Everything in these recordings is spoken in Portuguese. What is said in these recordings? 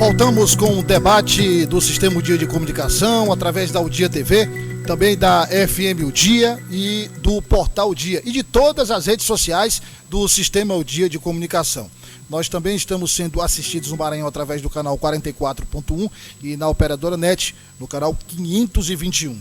Voltamos com o debate do Sistema O Dia de Comunicação, através da O Dia TV, também da FM O Dia e do Portal O Dia, e de todas as redes sociais do Sistema O Dia de Comunicação. Nós também estamos sendo assistidos no Maranhão através do canal 44.1 e na Operadora NET, no canal 521.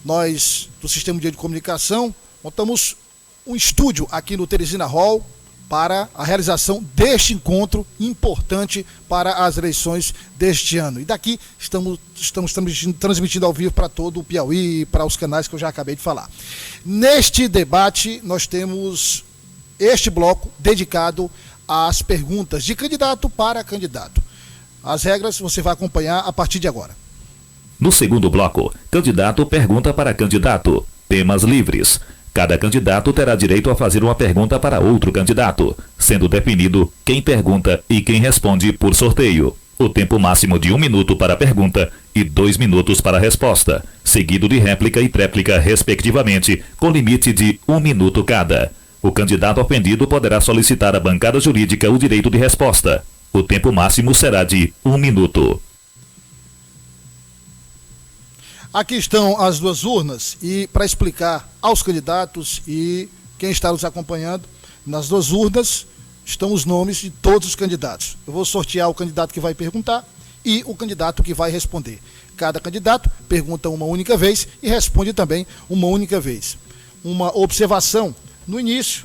Nós, do Sistema O Dia de Comunicação, montamos um estúdio aqui no Teresina Hall, para a realização deste encontro importante para as eleições deste ano. E daqui estamos transmitindo ao vivo para todo o Piauí e para os canais que eu já acabei de falar. Neste debate, nós temos este bloco dedicado às perguntas de candidato para candidato. As regras você vai acompanhar a partir de agora. No segundo bloco, candidato pergunta para candidato. Temas livres. Cada candidato terá direito a fazer uma pergunta para outro candidato, sendo definido quem pergunta e quem responde por sorteio. O tempo máximo de 1 minuto para a pergunta e 2 minutos para a resposta, seguido de réplica e tréplica, respectivamente, com limite de 1 minuto cada. O candidato ofendido poderá solicitar à bancada jurídica o direito de resposta. O tempo máximo será de 1 minuto. Aqui estão as duas urnas e para explicar aos candidatos e quem está nos acompanhando, nas duas urnas estão os nomes de todos os candidatos. Eu vou sortear o candidato que vai perguntar e o candidato que vai responder. Cada candidato pergunta uma única vez e responde também uma única vez. Uma observação, no início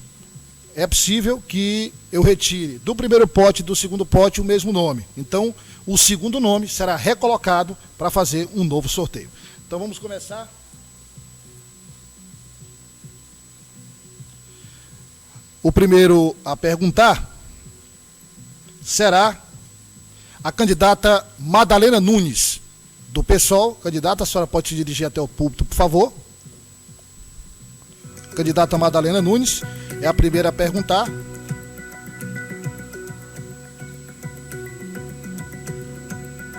é possível que eu retire do primeiro pote e do segundo pote o mesmo nome. Então o segundo nome será recolocado para fazer um novo sorteio. Então vamos começar. O primeiro a perguntar será a candidata Madalena Nunes, do PSOL. Candidata, a senhora pode se dirigir até o púlpito, por favor. Candidata Madalena Nunes é a primeira a perguntar.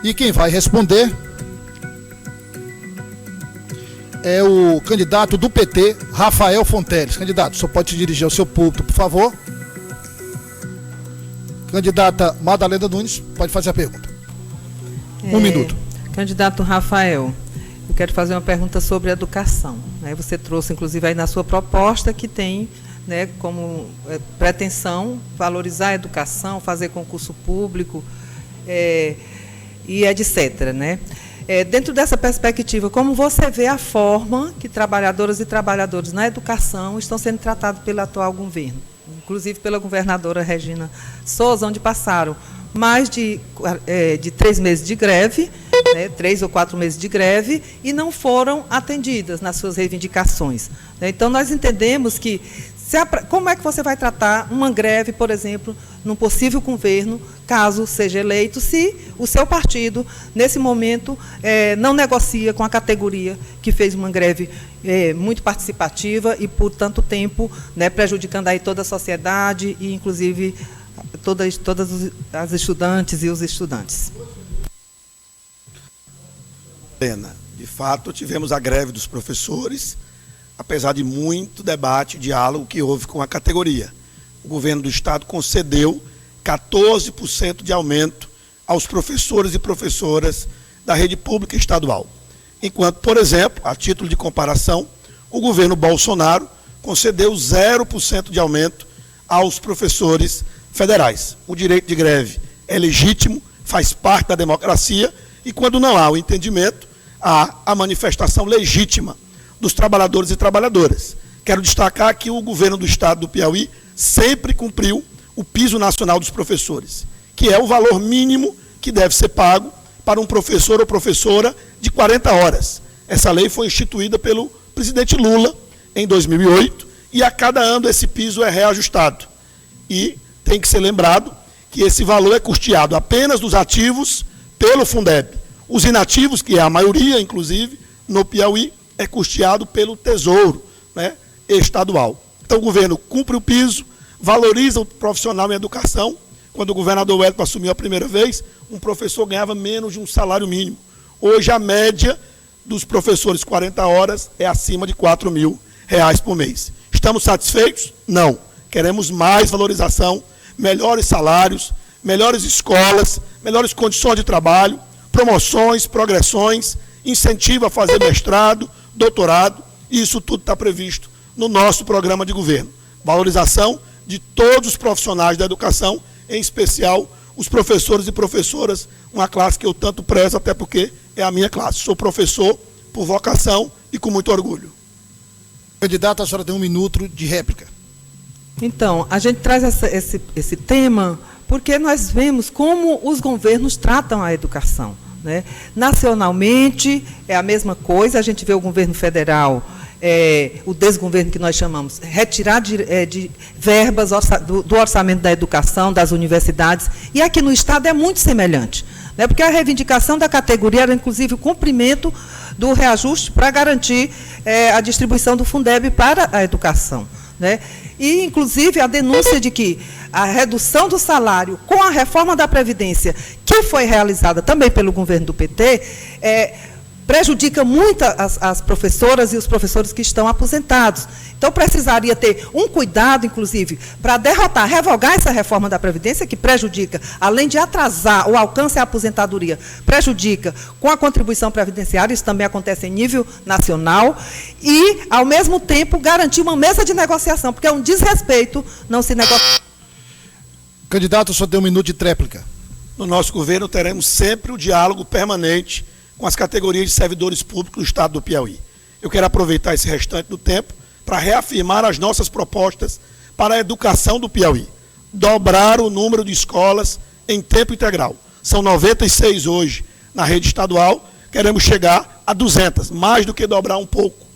E quem vai responder é o candidato do PT, Rafael Fonteles. Candidato, só pode se dirigir ao seu púlpito, por favor. Candidata Madalena Nunes, pode fazer a pergunta. 1 minuto. Candidato Rafael, eu quero fazer uma pergunta sobre educação. Você trouxe, inclusive, aí na sua proposta que tem como pretensão valorizar a educação, fazer concurso público e etc., dentro dessa perspectiva, como você vê a forma que trabalhadoras e trabalhadores na educação estão sendo tratados pelo atual governo, inclusive pela governadora Regina Souza, onde passaram mais de 3 meses de greve, 3 ou 4 meses de greve, e não foram atendidas nas suas reivindicações. Então, nós entendemos que como é que você vai tratar uma greve, por exemplo, num possível governo, caso seja eleito, se o seu partido, nesse momento, não negocia com a categoria que fez uma greve muito participativa e por tanto tempo, prejudicando aí toda a sociedade e, inclusive, todas as estudantes e os estudantes. De fato, tivemos a greve dos professores, apesar de muito debate e diálogo que houve com a categoria. O governo do Estado concedeu 14% de aumento aos professores e professoras da rede pública estadual. Enquanto, por exemplo, a título de comparação, o governo Bolsonaro concedeu 0% de aumento aos professores federais. O direito de greve é legítimo, faz parte da democracia e, quando não há o entendimento, há a manifestação legítima dos trabalhadores e trabalhadoras. Quero destacar que o governo do Estado do Piauí sempre cumpriu o piso nacional dos professores, que é o valor mínimo que deve ser pago para um professor ou professora de 40 horas. Essa lei foi instituída pelo presidente Lula em 2008 e a cada ano esse piso é reajustado. E tem que ser lembrado que esse valor é custeado apenas dos ativos pelo Fundeb. Os inativos, que é a maioria, inclusive, no Piauí, é custeado pelo Tesouro estadual. Então o governo cumpre o piso, valoriza o profissional em educação. Quando o governador Wellington assumiu a primeira vez, um professor ganhava menos de um salário mínimo. Hoje a média dos professores 40 horas é acima de R$4.000 por mês. Estamos satisfeitos? Não. Queremos mais valorização, melhores salários, melhores escolas, melhores condições de trabalho, promoções, progressões, incentivo a fazer mestrado, doutorado, e isso tudo está previsto no nosso programa de governo. Valorização de todos os profissionais da educação, em especial os professores e professoras, uma classe que eu tanto prezo, até porque é a minha classe. Sou professor por vocação e com muito orgulho. Candidata, a senhora tem 1 minuto de réplica. Então, a gente traz esse tema porque nós vemos como os governos tratam a educação, né? Nacionalmente, é a mesma coisa, a gente vê o governo federal, o desgoverno que nós chamamos, retirar de verbas do orçamento da educação, das universidades, e aqui no Estado é muito semelhante, né? Porque a reivindicação da categoria era, inclusive, o cumprimento do reajuste para garantir a distribuição do Fundeb para a educação, né? E, inclusive, a denúncia de que a redução do salário com a reforma da Previdência, que foi realizada também pelo governo do PT, prejudica muito as professoras e os professores que estão aposentados. Então, precisaria ter um cuidado, inclusive, para derrotar, revogar essa reforma da Previdência, que prejudica, além de atrasar o alcance à aposentadoria, prejudica com a contribuição previdenciária, isso também acontece em nível nacional, e, ao mesmo tempo, garantir uma mesa de negociação, porque é um desrespeito não se negociar. Candidato, só tem 1 minuto de tréplica. No nosso governo, teremos sempre o diálogo permanente com as categorias de servidores públicos do Estado do Piauí. Eu quero aproveitar esse restante do tempo para reafirmar as nossas propostas para a educação do Piauí. Dobrar o número de escolas em tempo integral. São 96 hoje na rede estadual, queremos chegar a 200, mais do que dobrar um pouco.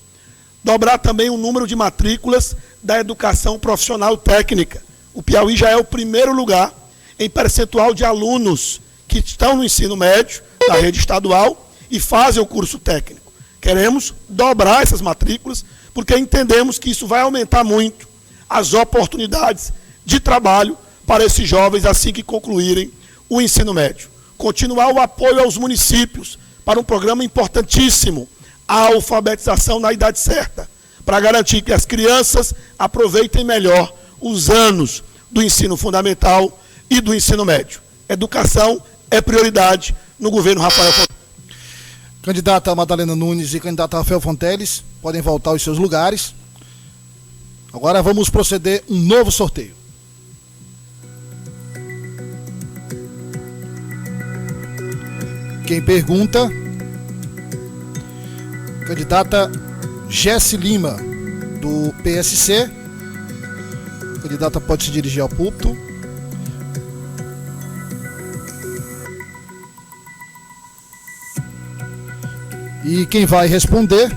Dobrar também o número de matrículas da educação profissional técnica. O Piauí já é o primeiro lugar em percentual de alunos que estão no ensino médio da rede estadual e fazem o curso técnico. Queremos dobrar essas matrículas, porque entendemos que isso vai aumentar muito as oportunidades de trabalho para esses jovens assim que concluírem o ensino médio. Continuar o apoio aos municípios para um programa importantíssimo, a alfabetização na idade certa, para garantir que as crianças aproveitem melhor os anos do ensino fundamental e do ensino médio. Educação é prioridade no governo Rafael Fonteles. Candidata Madalena Nunes e candidata Rafael Fonteles podem voltar aos seus lugares. Agora vamos proceder um novo sorteio. Quem pergunta? Candidata Jesse Lima, do PSC. A candidata pode se dirigir ao púlpito. E quem vai responder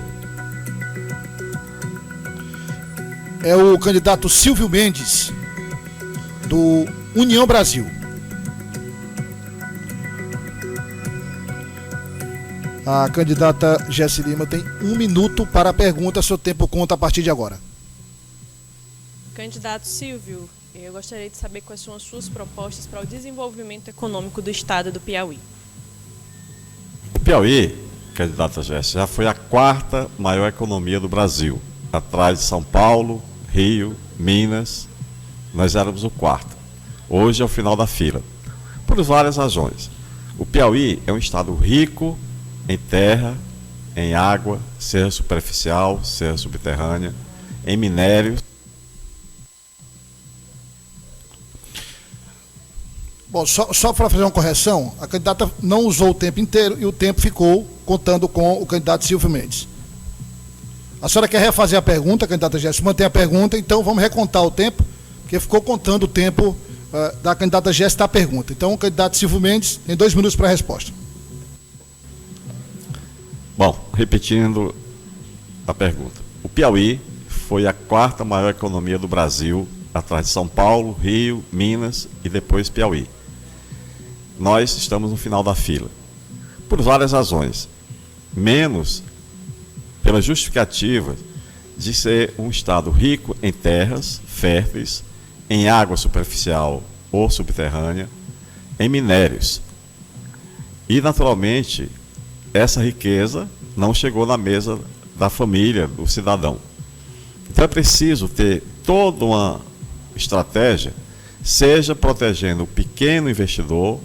é o candidato Silvio Mendes, do União Brasil. A candidata Jesse Lima tem 1 minuto para a pergunta, seu tempo conta a partir de agora. Candidato Silvio, eu gostaria de saber quais são as suas propostas para o desenvolvimento econômico do estado do Piauí. O Piauí, candidata Jesse, já foi a 4ª maior economia do Brasil, atrás de São Paulo, Rio, Minas. Nós éramos o 4º. Hoje é o final da fila, por várias razões. O Piauí é um estado rico em terra, em água, seja superficial, seja subterrânea, em minérios. Bom, só para fazer uma correção, a candidata não usou o tempo inteiro e o tempo ficou contando com o candidato Silvio Mendes. A senhora quer refazer a pergunta, candidata Jéssica? Mantém a pergunta, então vamos recontar o tempo, porque ficou contando o tempo da candidata Jéssica da pergunta. Então, o candidato Silvio Mendes tem 2 minutos para a resposta. Bom, repetindo a pergunta. O Piauí foi a 4ª maior economia do Brasil, atrás de São Paulo, Rio, Minas e depois Piauí. Nós estamos no final da fila, por várias razões. Menos pela justificativa de ser um estado rico em terras férteis, em água superficial ou subterrânea, em minérios. E, naturalmente, essa riqueza não chegou na mesa da família, do cidadão. Então é preciso ter toda uma estratégia, seja protegendo o pequeno investidor,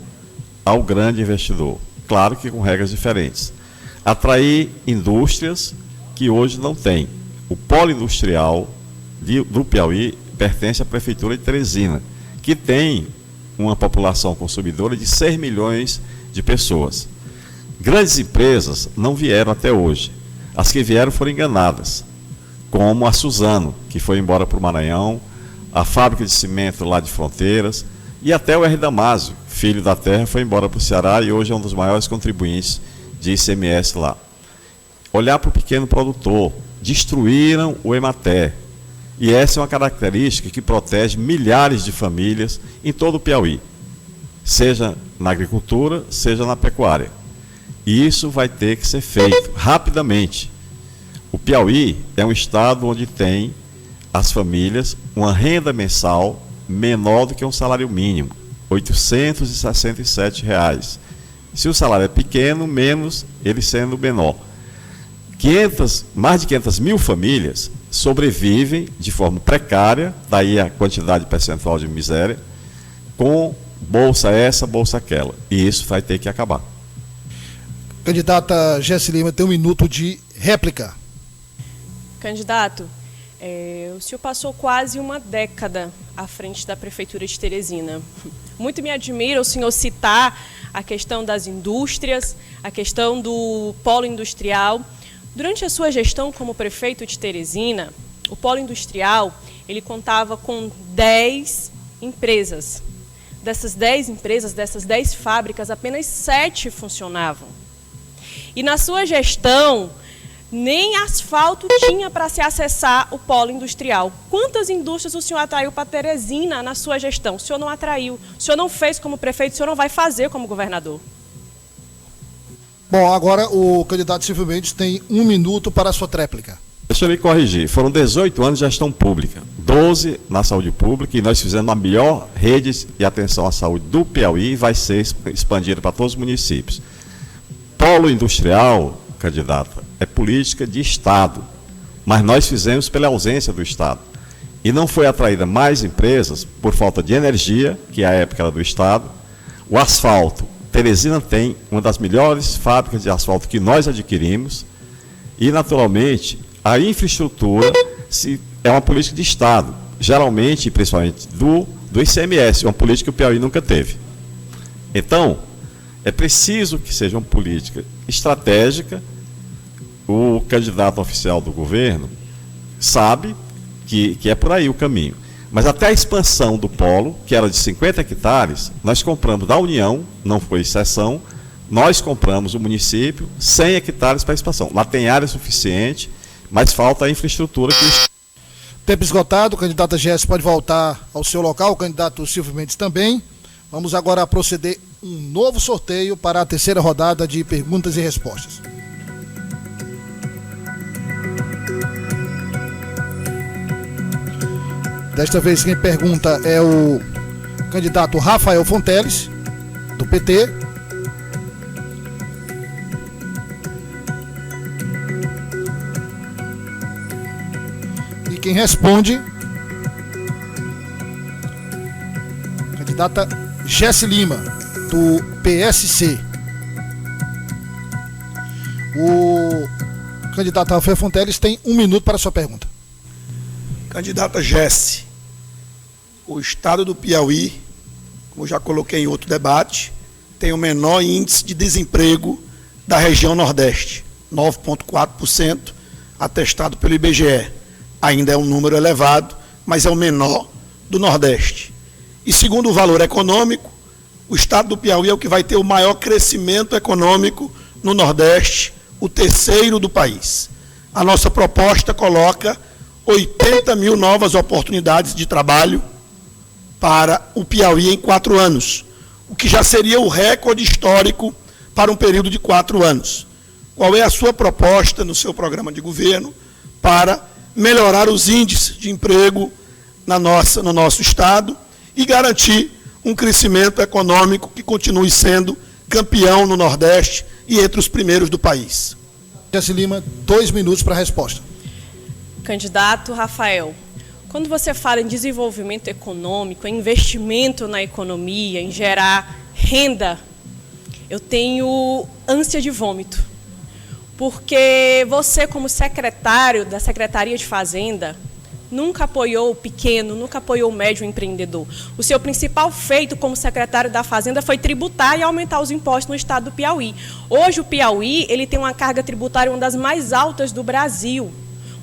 ao grande investidor, claro que com regras diferentes. Atrair indústrias que hoje não tem. O polo industrial do Piauí pertence à Prefeitura de Teresina, que tem uma população consumidora de 6 milhões de pessoas. Grandes empresas não vieram até hoje. As que vieram foram enganadas, como a Suzano, que foi embora para o Maranhão, a fábrica de cimento lá de Fronteiras, e até o R. Damásio, filho da terra, foi embora para o Ceará e hoje é um dos maiores contribuintes de ICMS lá. Olhar para o pequeno produtor, destruíram o Emater. E essa é uma característica que protege milhares de famílias em todo o Piauí, seja na agricultura, seja na pecuária. E isso vai ter que ser feito rapidamente. O Piauí é um estado onde tem as famílias uma renda mensal menor do que um salário mínimo, R$ 867. Se o salário é pequeno, menos ele sendo menor. Mais de 500 mil famílias sobrevivem de forma precária, daí a quantidade percentual de miséria, com bolsa essa, bolsa aquela. E isso vai ter que acabar. Candidata Jesse Lima tem 1 minuto de réplica. Candidato, o senhor passou quase uma década à frente da Prefeitura de Teresina. Muito me admira o senhor citar a questão das indústrias, a questão do polo industrial. Durante a sua gestão como prefeito de Teresina, o polo industrial ele contava com 10 empresas. Dessas 10 empresas, dessas 10 fábricas, apenas 7 funcionavam. E na sua gestão, nem asfalto tinha para se acessar o polo industrial. Quantas indústrias o senhor atraiu para Teresina na sua gestão? O senhor não atraiu, o senhor não fez como prefeito, o senhor não vai fazer como governador. Bom, agora o candidato Silvio Mendes tem 1 minuto para a sua tréplica. Deixa eu me corrigir, foram 18 anos de gestão pública, 12 na saúde pública, e nós fizemos a melhor rede de atenção à saúde do Piauí e vai ser expandida para todos os municípios. Polo industrial, candidata, é política de Estado, mas nós fizemos pela ausência do Estado. E não foi atraída mais empresas por falta de energia, que à época era do Estado. O asfalto, Teresina tem uma das melhores fábricas de asfalto que nós adquirimos e, naturalmente, a infraestrutura é uma política de Estado, geralmente, principalmente do ICMS, uma política que o Piauí nunca teve. Então, é preciso que seja uma política estratégica. O candidato oficial do governo sabe que é por aí o caminho. Mas até a expansão do polo, que era de 50 hectares, nós compramos da União, não foi exceção, nós compramos o município 100 hectares para a expansão. Lá tem área suficiente, mas falta a infraestrutura que... Tempo esgotado, o candidato Jesse pode voltar ao seu local, o candidato Silvio Mendes também. Vamos agora proceder um novo sorteio para a 3ª rodada de perguntas e respostas. Desta vez quem pergunta é o candidato Rafael Fonteles, do PT. E quem responde, candidata Jesse Lima, do PSC. O candidato Rafael Fonteles tem 1 minuto para a sua pergunta. Candidata Jesse, o estado do Piauí, como já coloquei em outro debate, tem o menor índice de desemprego da região Nordeste, 9,4%, atestado pelo IBGE. Ainda é um número elevado, mas é o menor do Nordeste. E segundo o valor econômico, o estado do Piauí é o que vai ter o maior crescimento econômico no Nordeste, o 3º do país. A nossa proposta coloca 80 mil novas oportunidades de trabalho para o Piauí em 4 anos, o que já seria o recorde histórico para um período de 4 anos. Qual é a sua proposta no seu programa de governo para melhorar os índices de emprego no nosso estado e garantir um crescimento econômico que continue sendo campeão no Nordeste e entre os primeiros do país? Jesse Lima, 2 minutos para a resposta. Candidato Rafael, quando você fala em desenvolvimento econômico, em investimento na economia, em gerar renda eu tenho ânsia de vômito, porque você, como secretário da Secretaria de Fazenda, nunca apoiou o pequeno, nunca apoiou o médio empreendedor. O seu principal feito como secretário da Fazenda foi tributar e aumentar os impostos no estado do Piauí. Hoje o Piauí ele tem uma carga tributária uma das mais altas do Brasil.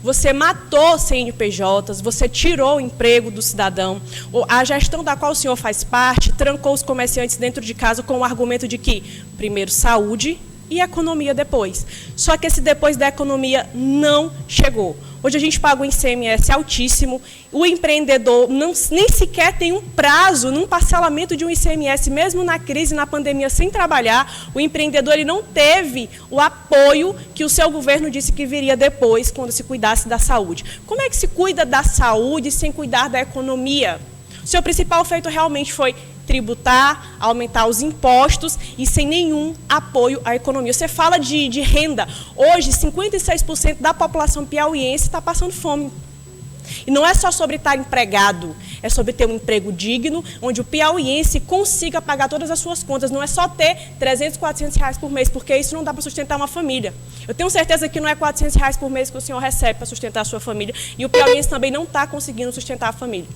Você matou CNPJs, você tirou o emprego do cidadão. A gestão da qual o senhor faz parte trancou os comerciantes dentro de casa com o argumento de que, primeiro, saúde e economia depois. Só que esse depois da economia não chegou. Hoje a gente paga um ICMS altíssimo, o empreendedor nem sequer tem um prazo num parcelamento de um ICMS, mesmo na crise, na pandemia, sem trabalhar, o empreendedor ele não teve o apoio que o seu governo disse que viria depois, quando se cuidasse da saúde. Como é que se cuida da saúde sem cuidar da economia? O seu principal feito realmente foi tributar, aumentar os impostos e sem nenhum apoio à economia. Você fala de renda. Hoje, 56% da população piauiense está passando fome. E não é só sobre estar empregado, é sobre ter um emprego digno, onde o piauiense consiga pagar todas as suas contas. Não é só ter 300, 400 reais por mês, porque isso não dá para sustentar uma família. Eu tenho certeza que não é 400 reais por mês que o senhor recebe para sustentar a sua família. E o piauiense também não está conseguindo sustentar a família.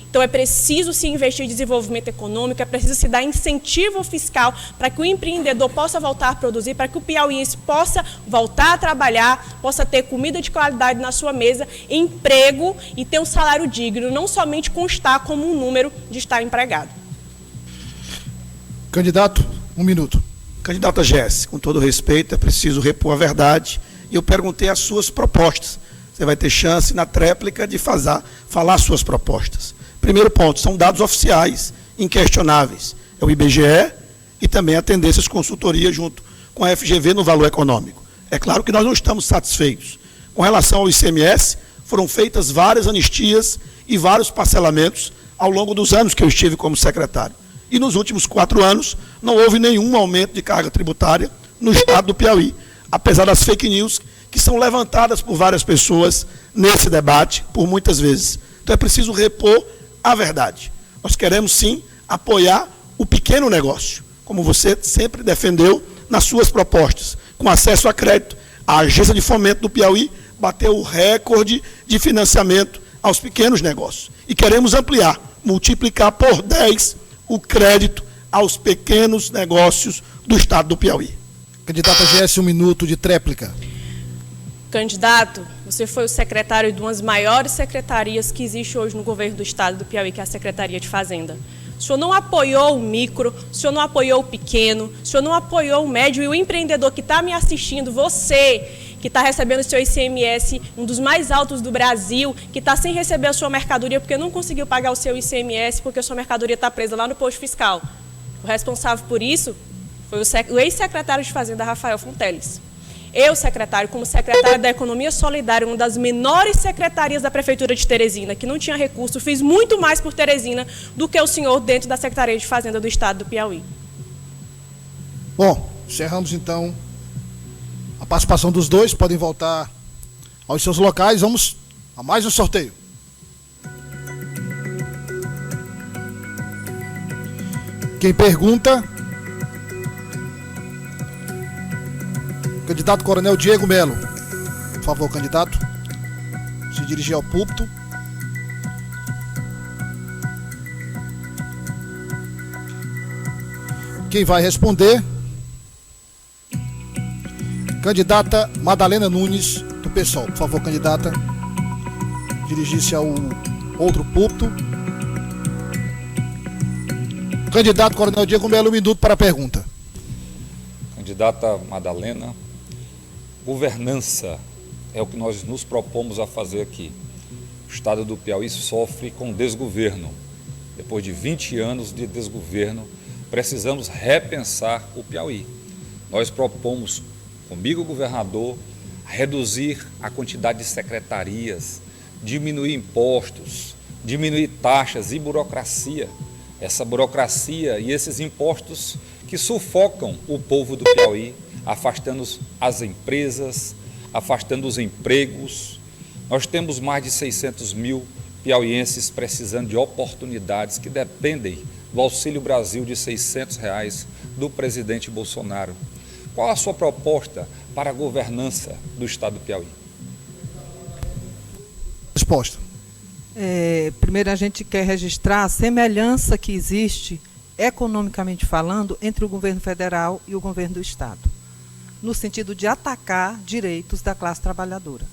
Então, é preciso se investir em desenvolvimento econômico, é preciso se dar incentivo fiscal para que o empreendedor possa voltar a produzir, para que o piauiense possa voltar a trabalhar, possa ter comida de qualidade na sua mesa, emprego e ter um salário digno, não somente constar como um número de estar empregado. Candidato, 1 minuto. Candidata Jéssica, com todo respeito, é preciso repor a verdade. E eu perguntei as suas propostas. Você vai ter chance na tréplica de falar suas propostas. Primeiro ponto, são dados oficiais, inquestionáveis. É o IBGE e também a Tendências Consultoria junto com a FGV no valor econômico. É claro que nós não estamos satisfeitos. Com relação ao ICMS, foram feitas várias anistias e vários parcelamentos ao longo dos anos que eu estive como secretário. E nos últimos 4 anos, não houve nenhum aumento de carga tributária no estado do Piauí, apesar das fake news que são levantadas por várias pessoas nesse debate, por muitas vezes. Então é preciso repor a verdade. Nós queremos, sim, apoiar o pequeno negócio, como você sempre defendeu nas suas propostas, com acesso a crédito. A Agência de Fomento do Piauí bateu o recorde de financiamento aos pequenos negócios. E queremos ampliar, multiplicar por 10 o crédito aos pequenos negócios do estado do Piauí. Candidata GS, 1 minuto de tréplica. Candidato, você foi o secretário de uma das maiores secretarias que existe hoje no governo do estado do Piauí, que é a Secretaria de Fazenda. O senhor não apoiou o micro, o senhor não apoiou o pequeno, o senhor não apoiou o médio e o empreendedor que está me assistindo, você que está recebendo o seu ICMS, um dos mais altos do Brasil, que está sem receber a sua mercadoria porque não conseguiu pagar o seu ICMS porque a sua mercadoria está presa lá no posto fiscal. O responsável por isso foi o ex-secretário de Fazenda, Rafael Fonteles. Eu, secretário, como secretária da Economia Solidária, uma das menores secretarias da Prefeitura de Teresina, que não tinha recurso, fiz muito mais por Teresina do que o senhor dentro da Secretaria de Fazenda do Estado do Piauí. Bom, encerramos então a participação dos dois, podem voltar aos seus locais. Vamos a mais um sorteio. Quem pergunta? Candidato Coronel Diego Melo. Por favor, candidato, se dirigir ao púlpito. Quem vai responder? Candidata Madalena Nunes, do PSOL. Por favor, candidata, dirigir-se ao outro púlpito. Candidato Coronel Diego Melo, 1 minuto para a pergunta. Candidata Madalena, governança é o que nós nos propomos a fazer aqui. O estado do Piauí sofre com desgoverno. Depois de 20 anos de desgoverno, precisamos repensar o Piauí. Nós propomos, comigo, governador, reduzir a quantidade de secretarias, diminuir impostos, diminuir taxas e burocracia. Essa burocracia e esses impostos que sufocam o povo do Piauí, afastando as empresas, afastando os empregos. Nós temos mais de 600 mil piauienses precisando de oportunidades que dependem do Auxílio Brasil de R$ 600 do presidente Bolsonaro. Qual a sua proposta para a governança do estado do Piauí? Resposta. Primeiro, a gente quer registrar a semelhança que existe, economicamente falando, entre o governo federal e o governo do estado, no sentido de atacar direitos da classe trabalhadora.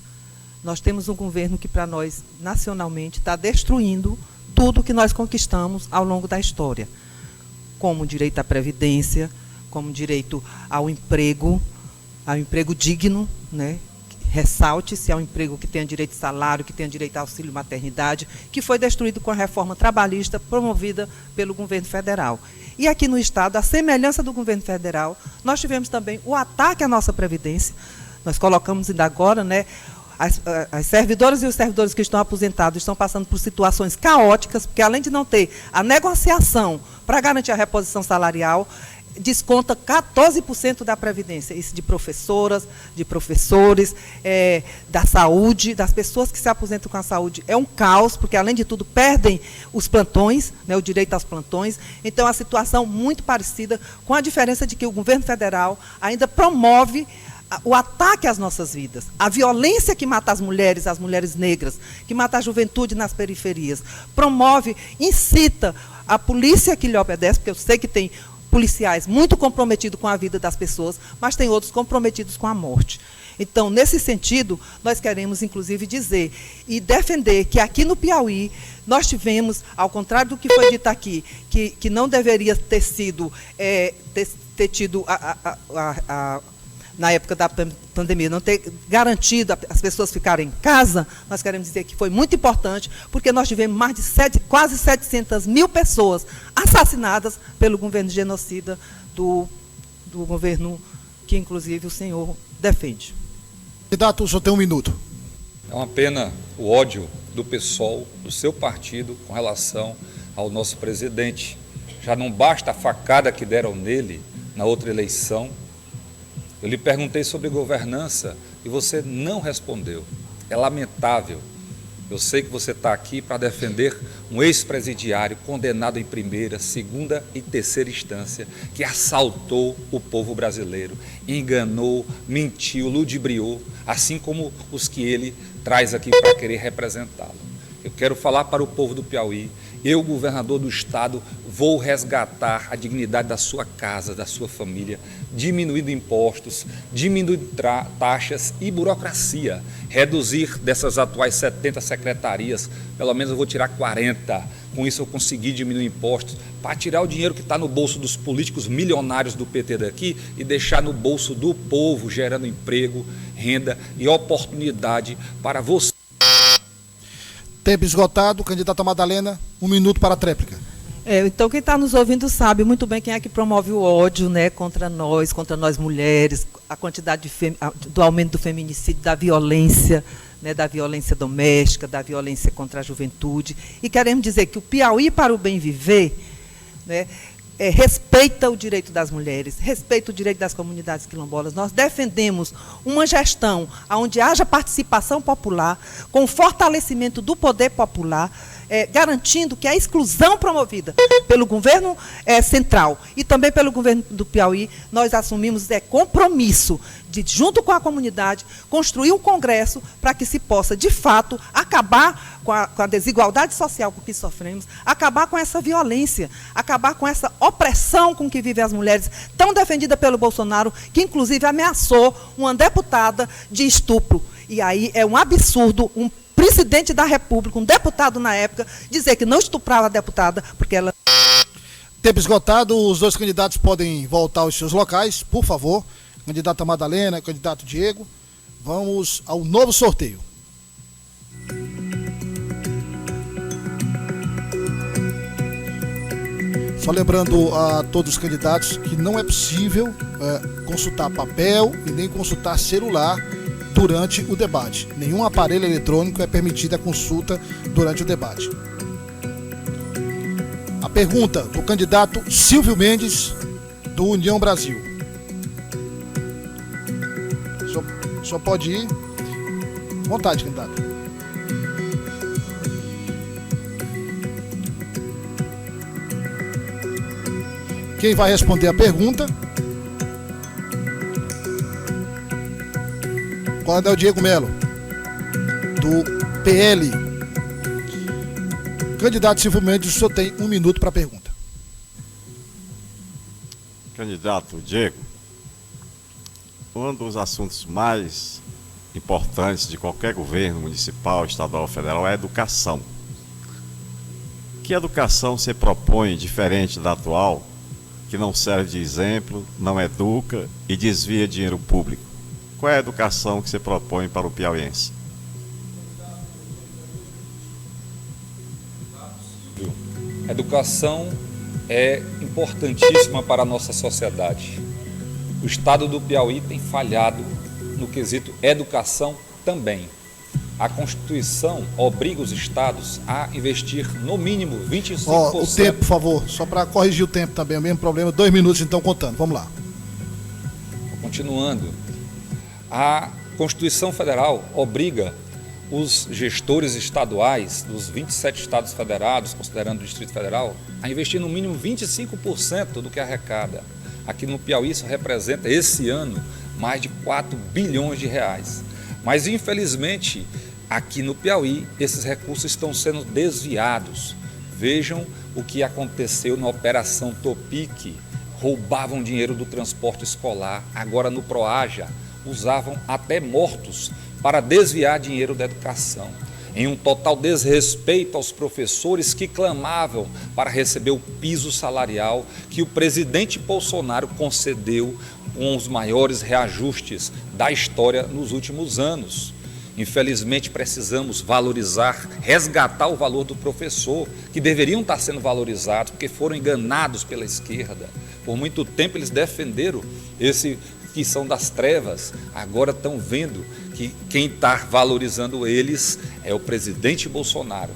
Nós temos um governo que, para nós, nacionalmente, está destruindo tudo que nós conquistamos ao longo da história, como direito à previdência, como direito ao emprego digno, né? Ressalte-se ao emprego que tenha direito de salário, que tenha direito a auxílio maternidade, que foi destruído com a reforma trabalhista promovida pelo governo federal. E aqui no estado, a semelhança do governo federal, nós tivemos também o ataque à nossa previdência. Nós colocamos ainda agora, né, as servidoras e os servidores que estão aposentados estão passando por situações caóticas, porque além de não ter a negociação para garantir a reposição salarial, desconta 14% da Previdência, isso de professoras, de professores, da saúde, das pessoas que se aposentam com a saúde. É um caos, porque, além de tudo, perdem os plantões, né, o direito aos plantões. Então, é uma situação muito parecida, com a diferença de que o governo federal ainda promove o ataque às nossas vidas, a violência que mata as mulheres negras, que mata a juventude nas periferias, promove, incita a polícia que lhe obedece, porque eu sei que tem policiais muito comprometidos com a vida das pessoas, mas tem outros comprometidos com a morte. Então, nesse sentido, nós queremos, inclusive, dizer e defender que aqui no Piauí nós tivemos, ao contrário do que foi dito aqui, que não deveria ter sido, ter tido na época da pandemia, não ter garantido as pessoas ficarem em casa, nós queremos dizer que foi muito importante, porque nós tivemos mais de quase 700 mil pessoas assassinadas pelo governo genocida do governo que, inclusive, o senhor defende. Candidato, o senhor tem 1 minuto. É uma pena o ódio do PSOL, do seu partido, com relação ao nosso presidente. Já não basta a facada que deram nele na outra eleição. Eu lhe perguntei sobre governança e você não respondeu. É lamentável. Eu sei que você está aqui para defender um ex-presidiário condenado em primeira, segunda e terceira instância, que assaltou o povo brasileiro, enganou, mentiu, ludibriou, assim como os que ele traz aqui para querer representá-lo. Eu quero falar para o povo do Piauí. Eu, governador do estado, vou resgatar a dignidade da sua casa, da sua família, diminuindo impostos, diminuindo taxas e burocracia, reduzir dessas atuais 70 secretarias, pelo menos eu vou tirar 40, com isso eu consegui diminuir impostos, para tirar o dinheiro que está no bolso dos políticos milionários do PT daqui e deixar no bolso do povo, gerando emprego, renda e oportunidade para você. Tempo esgotado. Candidata Madalena, 1 minuto para a tréplica. Então, quem está nos ouvindo sabe muito bem quem é que promove o ódio, né, contra nós mulheres, a quantidade do aumento do feminicídio, da violência, né, da violência doméstica, da violência contra a juventude. E queremos dizer que o Piauí para o bem viver, né, respeita o direito das mulheres, respeita o direito das comunidades quilombolas. Nós defendemos uma gestão onde haja participação popular, com fortalecimento do poder popular, garantindo que a exclusão promovida pelo governo central e também pelo governo do Piauí, nós assumimos compromisso de, junto com a comunidade, construir um congresso para que se possa, de fato, acabar com a desigualdade social com que sofremos, acabar com essa violência, acabar com essa opressão com que vivem as mulheres, tão defendida pelo Bolsonaro, que, inclusive, ameaçou uma deputada de estupro. E aí é um absurdo, um presidente da República, um deputado na época, dizer que não estuprava a deputada, porque ela... Tempo esgotado, os 2 candidatos podem voltar aos seus locais, por favor. Candidata Madalena, candidato Diego. Vamos ao novo sorteio. Só lembrando a todos os candidatos que não é possível consultar papel e nem consultar celular durante o debate. Nenhum aparelho eletrônico é permitido a consulta durante o debate. A pergunta do candidato Silvio Mendes, do União Brasil. Só pode ir. Vontade, candidato. Quem vai responder a pergunta? Coronel Diego Melo, do PL. Candidato Silvio Mendes, o senhor tem 1 minuto para a pergunta. Candidato Diego, um dos assuntos mais importantes de qualquer governo municipal, estadual ou federal é a educação. Que educação você propõe diferente da atual, que não serve de exemplo, não educa e desvia dinheiro público? Qual é a educação que você propõe para o piauiense? A educação é importantíssima para a nossa sociedade. O estado do Piauí tem falhado no quesito educação também. A Constituição obriga os estados a investir no mínimo 25%. O tempo, por favor, só para corrigir o tempo também, o mesmo problema, 2 minutos então contando, vamos lá. Continuando, a Constituição Federal obriga os gestores estaduais dos 27 estados federados, considerando o Distrito Federal, a investir no mínimo 25% do que arrecada. Aqui no Piauí isso representa, esse ano, mais de 4 bilhões de reais. Mas, infelizmente, aqui no Piauí, esses recursos estão sendo desviados. Vejam o que aconteceu na Operação Topic. Roubavam dinheiro do transporte escolar. Agora, no Proaja, usavam até mortos para desviar dinheiro da educação. Em um total desrespeito aos professores que clamavam para receber o piso salarial que o presidente Bolsonaro concedeu com os maiores reajustes da história nos últimos anos. Infelizmente, precisamos valorizar, resgatar o valor do professor, que deveriam estar sendo valorizados, porque foram enganados pela esquerda. Por muito tempo eles defenderam esse que são das trevas, agora estão vendo que quem está valorizando eles é o presidente Bolsonaro.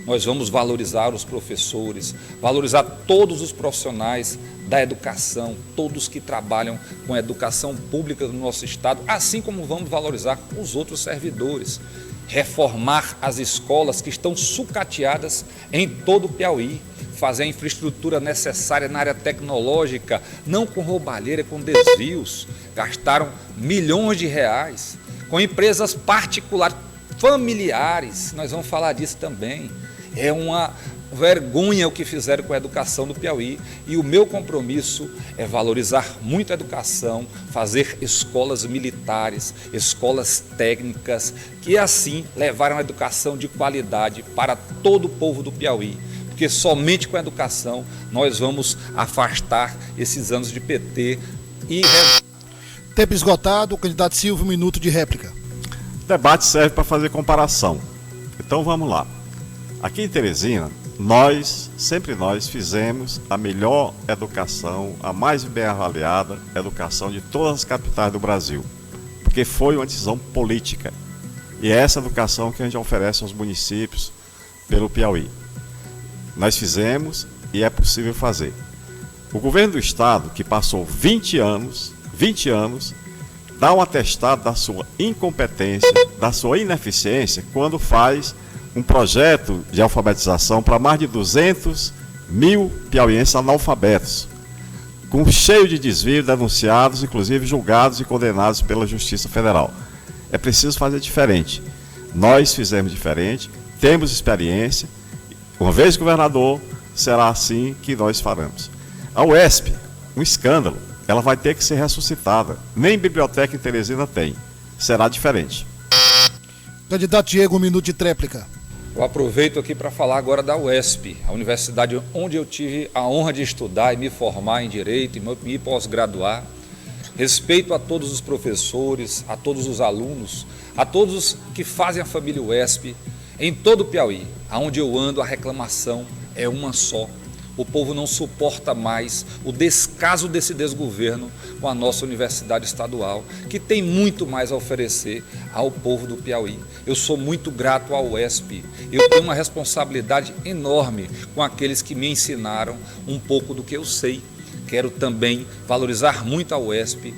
Nós vamos valorizar os professores, valorizar todos os profissionais da educação, todos que trabalham com a educação pública do nosso estado, assim como vamos valorizar os outros servidores. Reformar as escolas que estão sucateadas em todo o Piauí, fazer a infraestrutura necessária na área tecnológica, não com roubalheira, com desvios. Gastaram milhões de reais com empresas particulares, familiares, nós vamos falar disso também. É uma vergonha o que fizeram com a educação do Piauí, e o meu compromisso é valorizar muito a educação, fazer escolas militares, escolas técnicas, que assim levaram a educação de qualidade para todo o povo do Piauí, porque somente com a educação nós vamos afastar esses anos de PT e... Tempo esgotado, o candidato Silvio, 1 minuto de réplica. O debate serve para fazer comparação. Então vamos lá. Aqui em Teresina, sempre nós fizemos a melhor educação, a mais bem avaliada educação de todas as capitais do Brasil, porque foi uma decisão política. E é essa educação que a gente oferece aos municípios pelo Piauí. Nós fizemos e é possível fazer. O governo do estado, que passou 20 anos, dá um atestado da sua incompetência, da sua ineficiência, quando faz um projeto de alfabetização para mais de 200 mil piauienses analfabetos, cheio de desvios, denunciados, inclusive julgados e condenados pela Justiça Federal. É preciso fazer diferente. Nós fizemos diferente, temos experiência. Uma vez governador, será assim que nós faremos. A UESP, um escândalo, ela vai ter que ser ressuscitada. Nem biblioteca em Teresina tem. Será diferente. Candidato Diego, 1 minuto de tréplica. Eu aproveito aqui para falar agora da UESP, a universidade onde eu tive a honra de estudar e me formar em Direito e me pós-graduar. Respeito a todos os professores, a todos os alunos, a todos que fazem a família UESP. Em todo o Piauí, aonde eu ando, a reclamação é uma só. O povo não suporta mais o descaso desse desgoverno com a nossa universidade estadual, que tem muito mais a oferecer ao povo do Piauí. Eu sou muito grato ao UESP. Eu tenho uma responsabilidade enorme com aqueles que me ensinaram um pouco do que eu sei. Quero também valorizar muito a UESP,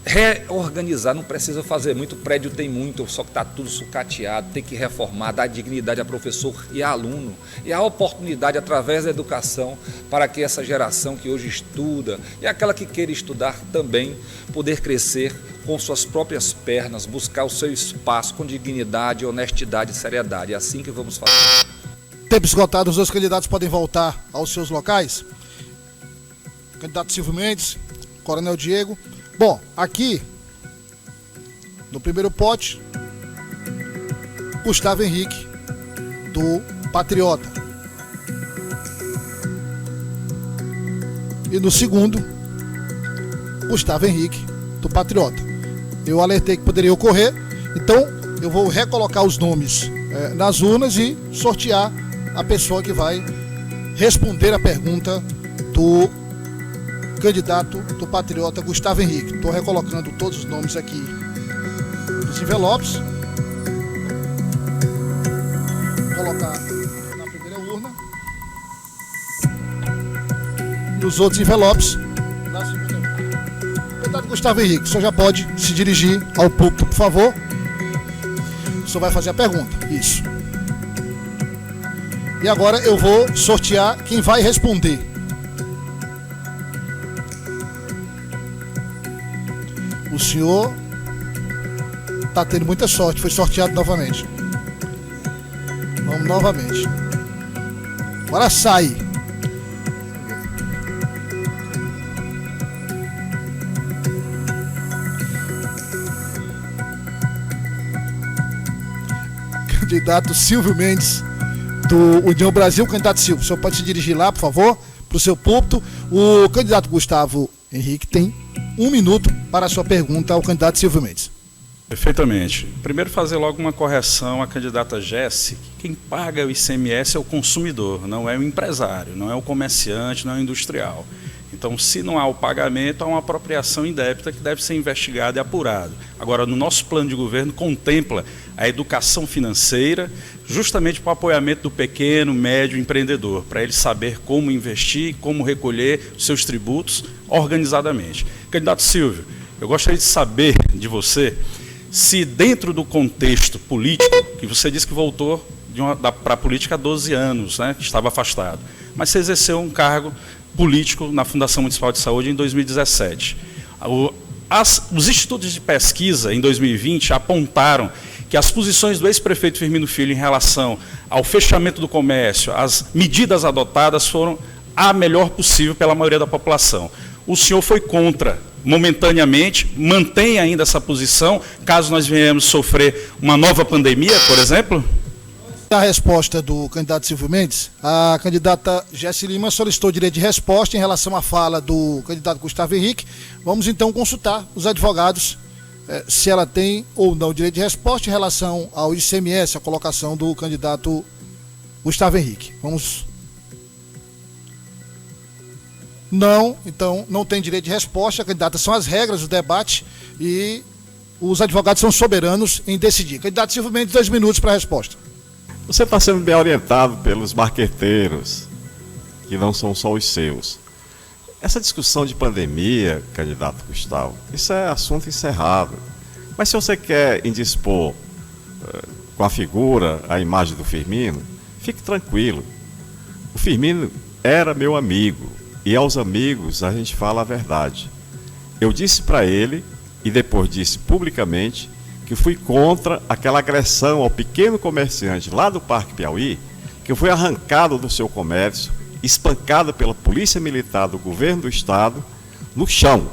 reorganizar, não precisa fazer muito, o prédio tem muito, só que está tudo sucateado, tem que reformar, dar dignidade a professor e a aluno, e a oportunidade através da educação para que essa geração que hoje estuda e aquela que queira estudar também poder crescer com suas próprias pernas, buscar o seu espaço com dignidade, honestidade e seriedade. É assim que vamos fazer. Tempo esgotado, os dois candidatos podem voltar aos seus locais. Candidato Silvio Mendes, Coronel Diego. Bom, aqui no primeiro pote, Gustavo Henrique, do Patriota. E no segundo, Gustavo Henrique, do Patriota. Eu alertei que poderia ocorrer, então eu vou recolocar os nomes nas urnas e sortear a pessoa que vai responder a pergunta do candidato do Patriota, Gustavo Henrique. Estou recolocando todos os nomes aqui nos envelopes. Vou colocar na primeira urna. E os outros envelopes na segunda urna. Candidato Gustavo Henrique, o senhor já pode se dirigir ao público, por favor. O senhor vai fazer a pergunta. Isso. E agora eu vou sortear quem vai responder. O senhor está tendo muita sorte, foi sorteado novamente. Vamos novamente. Agora sai. Candidato Silvio Mendes, do União Brasil. Candidato Silvio, o senhor pode se dirigir lá, por favor, para o seu púlpito. O candidato Gustavo Henrique tem 1 minuto para a sua pergunta ao candidato Silvio Mendes. Perfeitamente. Primeiro, fazer logo uma correção à candidata Jéssica. Quem paga o ICMS é o consumidor, não é o empresário, não é o comerciante, não é o industrial. Então, se não há o pagamento, há uma apropriação indébita que deve ser investigada e apurada. Agora, no nosso plano de governo, contempla a educação financeira, justamente para o apoiamento do pequeno, médio empreendedor, para ele saber como investir, como recolher os seus tributos organizadamente. Candidato Silvio, eu gostaria de saber de você se dentro do contexto político, que você disse que voltou para a política há 12 anos, né, que estava afastado, mas você exerceu um cargo político na Fundação Municipal de Saúde em 2017. Os institutos de pesquisa em 2020 apontaram que as posições do ex-prefeito Firmino Filho em relação ao fechamento do comércio, as medidas adotadas foram a melhor possível pela maioria da população. O senhor foi contra, momentaneamente, mantém ainda essa posição, caso nós venhamos sofrer uma nova pandemia, por exemplo? A resposta do candidato Silvio Mendes, a candidata Jéssica Lima solicitou direito de resposta em relação à fala do candidato Gustavo Henrique. Vamos então consultar os advogados se ela tem ou não direito de resposta em relação ao ICMS, a colocação do candidato Gustavo Henrique. Vamos. Não, então não tem direito de resposta. A candidata são as regras do debate e os advogados são soberanos em decidir. Candidato Silvio Mendes, 2 minutos para a resposta. Você está sendo bem orientado pelos marqueteiros, que não são só os seus. Essa discussão de pandemia, candidato Gustavo, isso é assunto encerrado. Mas se você quer indispor com a figura, a imagem do Firmino, fique tranquilo. O Firmino era meu amigo, e aos amigos a gente fala a verdade. Eu disse para ele, e depois disse publicamente, que fui contra aquela agressão ao pequeno comerciante lá do Parque Piauí, que foi arrancado do seu comércio, espancado pela polícia militar do governo do estado, no chão.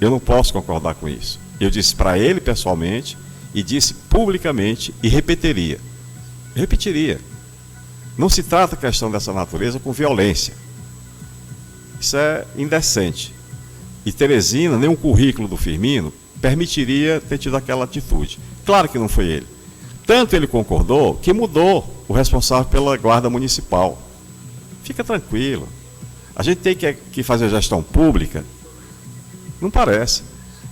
Eu não posso concordar com isso. Eu disse para ele pessoalmente, e disse publicamente, e repetiria. Não se trata questão dessa natureza com violência. Isso é indecente. E Teresina, nem o currículo do Firmino, permitiria ter tido aquela atitude. Claro que não foi ele. Tanto ele concordou que mudou o responsável pela guarda municipal. Fica tranquilo. A gente tem que fazer gestão pública? Não parece.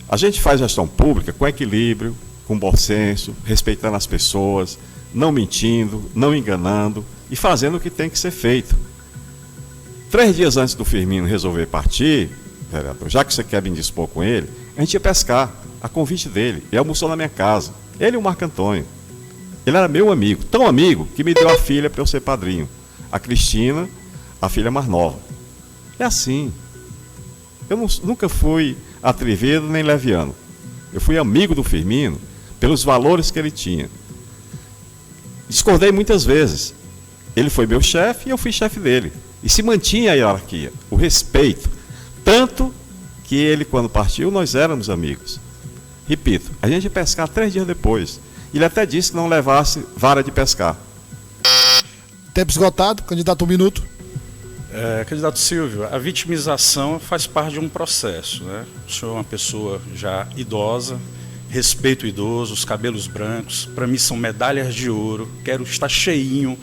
A gente faz gestão pública com equilíbrio, com bom senso, respeitando as pessoas, não mentindo, não enganando e fazendo o que tem que ser feito. 3 dias antes do Firmino resolver partir, vereador, já que você quer me indispor com ele, a gente ia pescar, a convite dele. Ele almoçou na minha casa. Ele e o Marco Antônio. Ele era meu amigo, tão amigo, que me deu a filha para eu ser padrinho. A Cristina, a filha mais nova. É assim. Eu nunca fui atrevido nem leviano. Eu fui amigo do Firmino pelos valores que ele tinha. Discordei muitas vezes. Ele foi meu chefe e eu fui chefe dele. E se mantinha a hierarquia, o respeito. Tanto que ele, quando partiu, nós éramos amigos. Repito, a gente ia pescar 3 dias depois. Ele até disse que não levasse vara de pescar. Tempo esgotado, candidato, 1 minuto. Candidato Silvio, a vitimização faz parte de um processo, né? O senhor é uma pessoa já idosa, respeito o idoso, os cabelos brancos, para mim são medalhas de ouro, quero estar cheinho,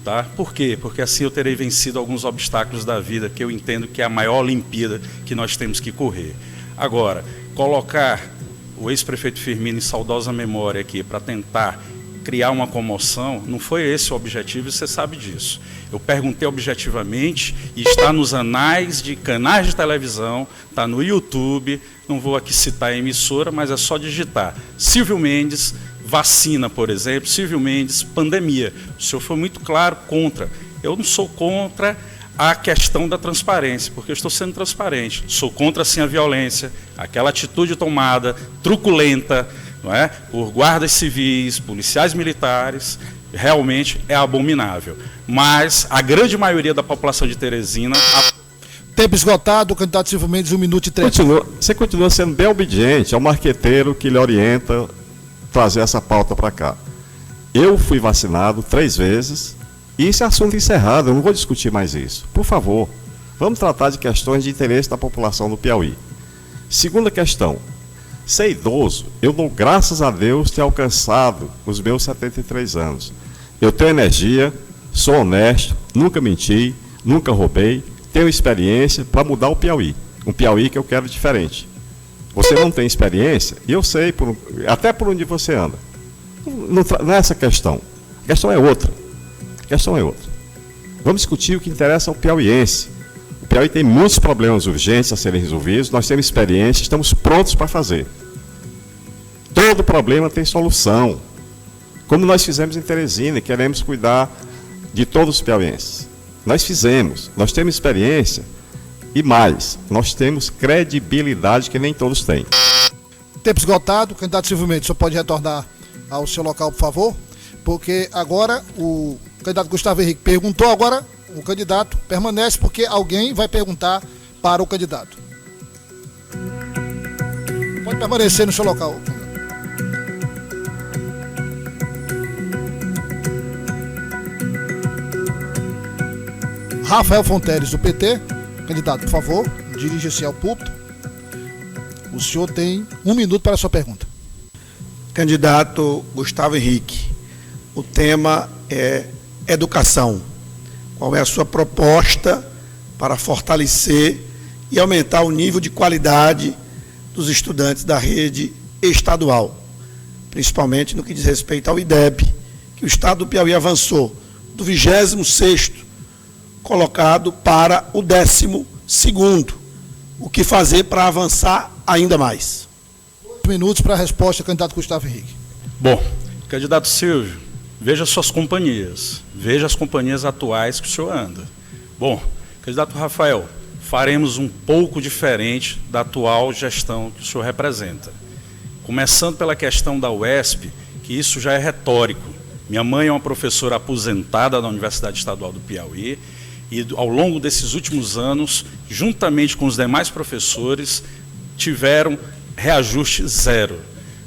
tá? Por quê? Porque assim eu terei vencido alguns obstáculos da vida, que eu entendo que é a maior Olimpíada que nós temos que correr. Agora, colocar o ex-prefeito Firmino em saudosa memória aqui para tentar criar uma comoção, não foi esse o objetivo e você sabe disso. Eu perguntei objetivamente e está nos anais de canais de televisão, está no YouTube, não vou aqui citar a emissora, mas é só digitar. Silvio Mendes, vacina, por exemplo, Silvio Mendes, pandemia. O senhor foi muito claro contra. Eu não sou contra a questão da transparência, porque eu estou sendo transparente. Sou contra, sim, a violência, aquela atitude tomada, truculenta, não é? Por guardas civis, policiais militares, realmente é abominável. Mas a grande maioria da população de Teresina... Tempo esgotado, o candidato Silvio Mendes, 1 minuto e 30. Você continua sendo bem obediente ao marqueteiro que lhe orienta trazer essa pauta para cá. Eu fui vacinado 3 vezes e esse assunto encerrado, eu não vou discutir mais isso. Por favor, vamos tratar de questões de interesse da população do Piauí. Segunda questão. Ser idoso, eu dou graças a Deus ter alcançado os meus 73 anos. Eu tenho energia, sou honesto, nunca menti, nunca roubei, tenho experiência para mudar o Piauí. Um Piauí que eu quero diferente. Você não tem experiência, e eu sei, até por onde você anda. Não é essa a questão. A questão é outra. Vamos discutir o que interessa ao piauiense. O Piauí tem muitos problemas urgentes a serem resolvidos, nós temos experiência, estamos prontos para fazer. Todo problema tem solução. Como nós fizemos em Teresina, e queremos cuidar de todos os piauienses. Nós fizemos, nós temos experiência e mais, nós temos credibilidade que nem todos têm. Tempo esgotado, candidato Silvio Mendes, o senhor pode retornar ao seu local, por favor? Porque agora o candidato Gustavo Henrique perguntou, agora o candidato permanece porque alguém vai perguntar para o candidato. Pode permanecer no seu local. Rafael Fonteles, do PT. Candidato, por favor, dirija-se ao púlpito. O senhor tem 1 minuto para a sua pergunta. Candidato Gustavo Henrique, o tema é educação. Qual é a sua proposta para fortalecer e aumentar o nível de qualidade dos estudantes da rede estadual, principalmente no que diz respeito ao IDEB, que o Estado do Piauí avançou do 26º colocado para o 12º. O que fazer para avançar ainda mais? 8 minutos para a resposta, candidato Gustavo Henrique. Bom, candidato Silvio, veja suas companhias, veja as companhias atuais que o senhor anda. Bom, candidato Rafael, faremos um pouco diferente da atual gestão que o senhor representa. Começando pela questão da UESP, que isso já é retórico. Minha mãe é uma professora aposentada da Universidade Estadual do Piauí e, ao longo desses últimos anos, juntamente com os demais professores, tiveram reajuste zero.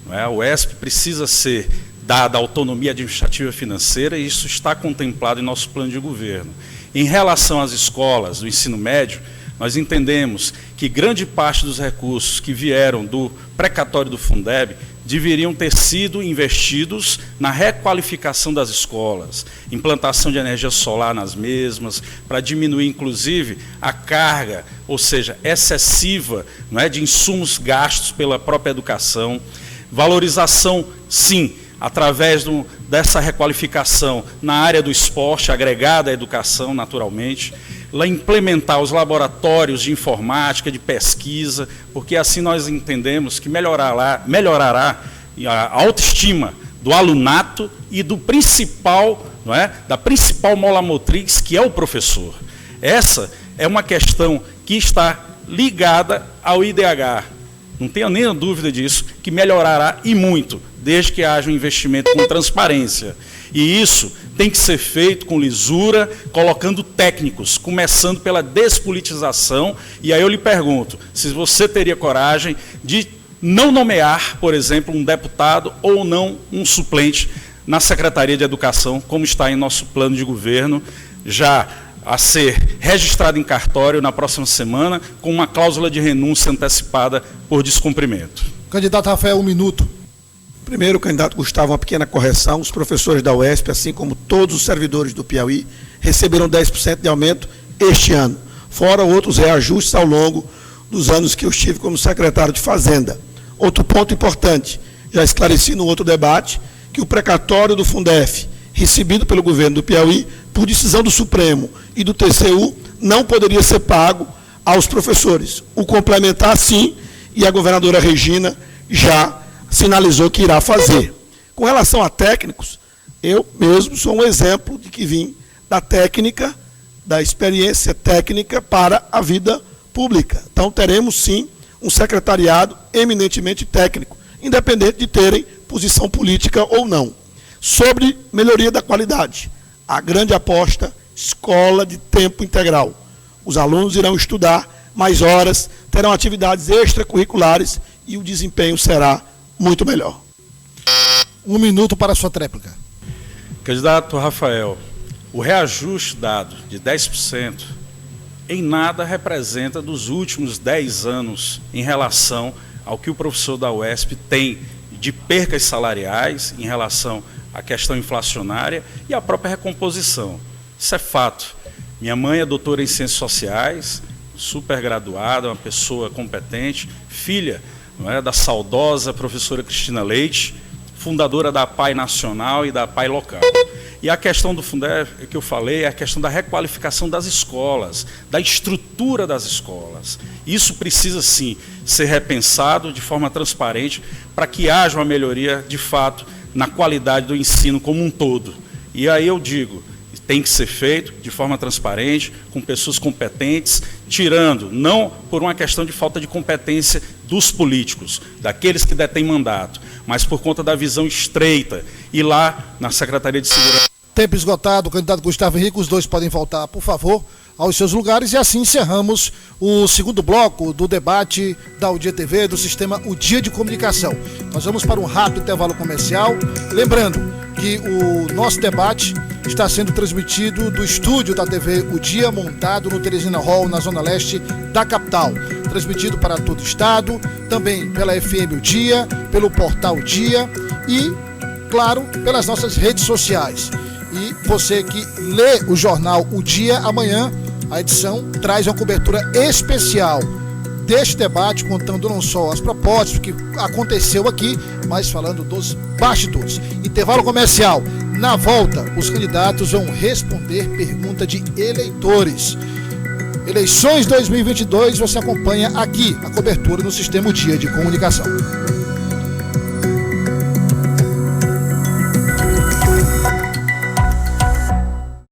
Não é? A UESP precisa ser dada autonomia administrativa e financeira e isso está contemplado em nosso plano de governo. Em relação às escolas do ensino médio, nós entendemos que grande parte dos recursos que vieram do precatório do Fundeb deveriam ter sido investidos na requalificação das escolas, implantação de energia solar nas mesmas, para diminuir, inclusive, a carga, ou seja, excessiva, não é, de insumos gastos pela própria educação. Valorização, sim, através dessa requalificação na área do esporte, agregada à educação, naturalmente. implementar os laboratórios de informática, de pesquisa, porque assim nós entendemos que melhorará a autoestima do alunato e do principal, não é, da principal mola motriz, que é o professor. Essa é uma questão que está ligada ao IDH. Não tenho nem dúvida disso, que melhorará e muito, desde que haja um investimento com transparência. E isso tem que ser feito com lisura, colocando técnicos, começando pela despolitização. E aí eu lhe pergunto, se você teria coragem de não nomear, por exemplo, um deputado ou não um suplente na Secretaria de Educação, como está em nosso plano de governo, já a ser registrado em cartório na próxima semana, com uma cláusula de renúncia antecipada por descumprimento. Candidato Rafael, 1 minuto. Primeiro, candidato Gustavo, uma pequena correção. Os professores da UESP, assim como todos os servidores do Piauí, receberam 10% de aumento este ano, fora outros reajustes ao longo dos anos que eu estive como secretário de Fazenda. Outro ponto importante, já esclareci no outro debate, que o precatório do Fundef, recebido pelo governo do Piauí, por decisão do Supremo e do TCU, não poderia ser pago aos professores. O complementar, sim, e a governadora Regina já sinalizou que irá fazer. Com relação a técnicos, eu mesmo sou um exemplo de que vim da técnica, da experiência técnica para a vida pública. Então, teremos, sim, um secretariado eminentemente técnico, independente de terem posição política ou não. Sobre melhoria da qualidade, a grande aposta, escola de tempo integral. Os alunos irão estudar mais horas, terão atividades extracurriculares e o desempenho será muito melhor. 1 minuto para a sua tréplica. Candidato Rafael, o reajuste dado de 10% em nada representa dos últimos 10 anos em relação ao que o professor da UESP tem de percas salariais em relação à questão inflacionária e à própria recomposição. Isso é fato. Minha mãe é doutora em Ciências Sociais, supergraduada, uma pessoa competente, filha, não é, da saudosa professora Cristina Leite, fundadora da APAE Nacional e da APAE Local. E a questão do Fundef, que eu falei, é a questão da requalificação das escolas, da estrutura das escolas. Isso precisa, sim, ser repensado de forma transparente para que haja uma melhoria, de fato, na qualidade do ensino como um todo. E aí eu digo, tem que ser feito de forma transparente, com pessoas competentes, tirando, não por uma questão de falta de competência dos políticos, daqueles que detêm mandato, mas por conta da visão estreita. E lá, na Secretaria de Segurança... Tempo esgotado, candidato Gustavo Henrique, os dois podem voltar, por favor, aos seus lugares. E assim encerramos o segundo bloco do debate da UDIA TV, do sistema UDIA de Comunicação. Nós vamos para um rápido intervalo comercial. Lembrando que o nosso debate está sendo transmitido do estúdio da TV UDIA, montado no Teresina Hall, na zona leste da capital. Transmitido para todo o estado, também pela FM UDIA, pelo portal UDIA e, claro, pelas nossas redes sociais. E você que lê o jornal O Dia, amanhã a edição traz uma cobertura especial deste debate, contando não só as propostas, o que aconteceu aqui, mas falando dos bastidores. Intervalo comercial. Na volta, os candidatos vão responder pergunta de eleitores. Eleições 2022, você acompanha aqui a cobertura no Sistema Dia de Comunicação.